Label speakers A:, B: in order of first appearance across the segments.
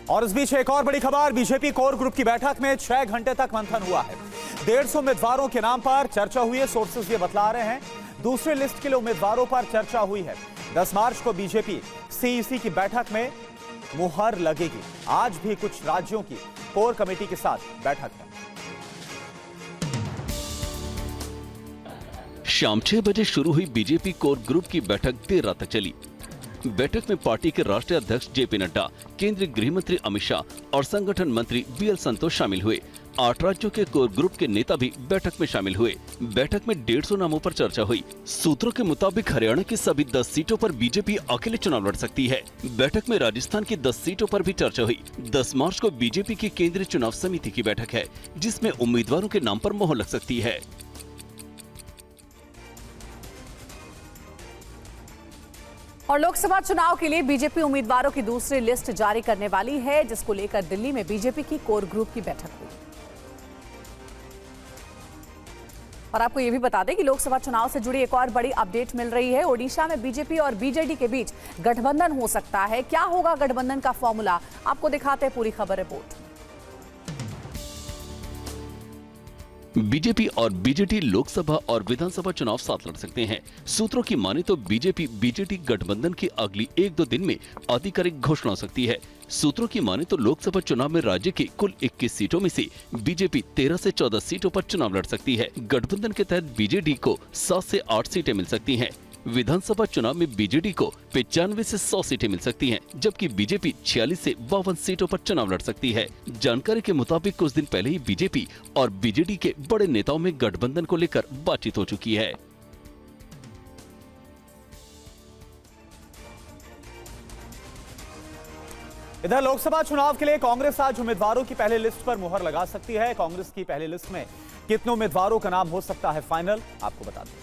A: और इस बीच एक और बड़ी खबर, बीजेपी कोर ग्रुप की बैठक में 6 घंटे तक मंथन हुआ है। 150 उम्मीदवारों के नाम पर चर्चा हुई है। सोर्सेज ये बतला रहे हैं दूसरे लिस्ट के लिए उम्मीदवारों पर चर्चा हुई है। 10 मार्च को बीजेपी सीईसी की बैठक में मुहर लगेगी। आज भी कुछ राज्यों की कोर कमेटी के साथ बैठक है।
B: शाम 6 बजे शुरू हुई बीजेपी कोर ग्रुप की बैठक देर रात तक चली। बैठक में पार्टी के राष्ट्रीय अध्यक्ष जेपी नड्डा, केंद्रीय गृह मंत्री अमित शाह और संगठन मंत्री बीएल संतोष शामिल हुए। 8 राज्यों के कोर ग्रुप के नेता भी बैठक में शामिल हुए। बैठक में 150 नामों पर चर्चा हुई। सूत्रों के मुताबिक हरियाणा की सभी 10 सीटों पर बीजेपी अकेले चुनाव लड़ सकती है। बैठक में राजस्थान की 10 सीटों पर भी चर्चा हुई। 10 मार्च को बीजेपी की केंद्रीय चुनाव समिति की बैठक है, जिसमें उम्मीदवारों के नाम पर मोहर लग सकती है।
C: और लोकसभा चुनाव के लिए बीजेपी उम्मीदवारों की दूसरी लिस्ट जारी करने वाली है, जिसको लेकर दिल्ली में बीजेपी की कोर ग्रुप की बैठक हुई। और आपको यह भी बता दें कि लोकसभा चुनाव से जुड़ी एक और बड़ी अपडेट मिल रही है। ओडिशा में बीजेपी और बीजेडी के बीच गठबंधन हो सकता है। क्या होगा गठबंधन का फॉर्मूला, आपको दिखाते हैं पूरी खबर रिपोर्ट।
B: बीजेपी और बीजेडी लोकसभा और विधानसभा चुनाव साथ लड़ सकते हैं। सूत्रों की माने तो बीजेपी बीजेडी गठबंधन की अगली 1-2 दिन में आधिकारिक घोषणा हो सकती है। सूत्रों की माने तो लोकसभा चुनाव में राज्य की कुल 21 सीटों में से बीजेपी 13 से 14 सीटों पर चुनाव लड़ सकती है। गठबंधन के तहत बीजेडी को 7 से 8 सीटें मिल सकती हैं। विधानसभा चुनाव में बीजेडी को 95 से 100 सीटें मिल सकती हैं, जबकि बीजेपी 46 से 52 सीटों पर चुनाव लड़ सकती है। जानकारी के मुताबिक कुछ दिन पहले ही बीजेपी और बीजेडी के बड़े नेताओं में गठबंधन को लेकर बातचीत हो चुकी है।
A: इधर लोकसभा चुनाव के लिए कांग्रेस आज उम्मीदवारों की पहली लिस्ट पर मुहर लगा सकती है। कांग्रेस की पहली लिस्ट में कितने उम्मीदवारों का नाम हो सकता है फाइनल, आपको बता दें।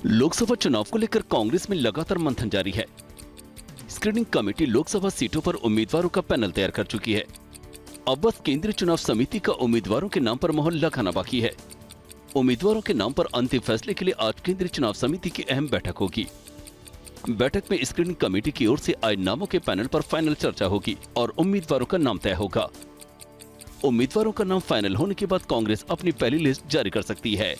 B: लोकसभा चुनाव को लेकर कांग्रेस में लगातार मंथन जारी है। स्क्रीनिंग कमेटी लोकसभा सीटों पर उम्मीदवारों का पैनल तैयार कर चुकी है। अब बस केंद्रीय चुनाव समिति का उम्मीदवारों के नाम पर मोहर लगाना बाकी है। उम्मीदवारों के नाम पर अंतिम फैसले के लिए आज केंद्रीय चुनाव समिति की अहम बैठक होगी। बैठक में स्क्रीनिंग कमेटी की ओर से आए नामों के पैनल पर फाइनल चर्चा होगी और उम्मीदवारों का नाम तय होगा। उम्मीदवारों का नाम फाइनल होने के बाद कांग्रेस अपनी पहली लिस्ट जारी कर सकती है।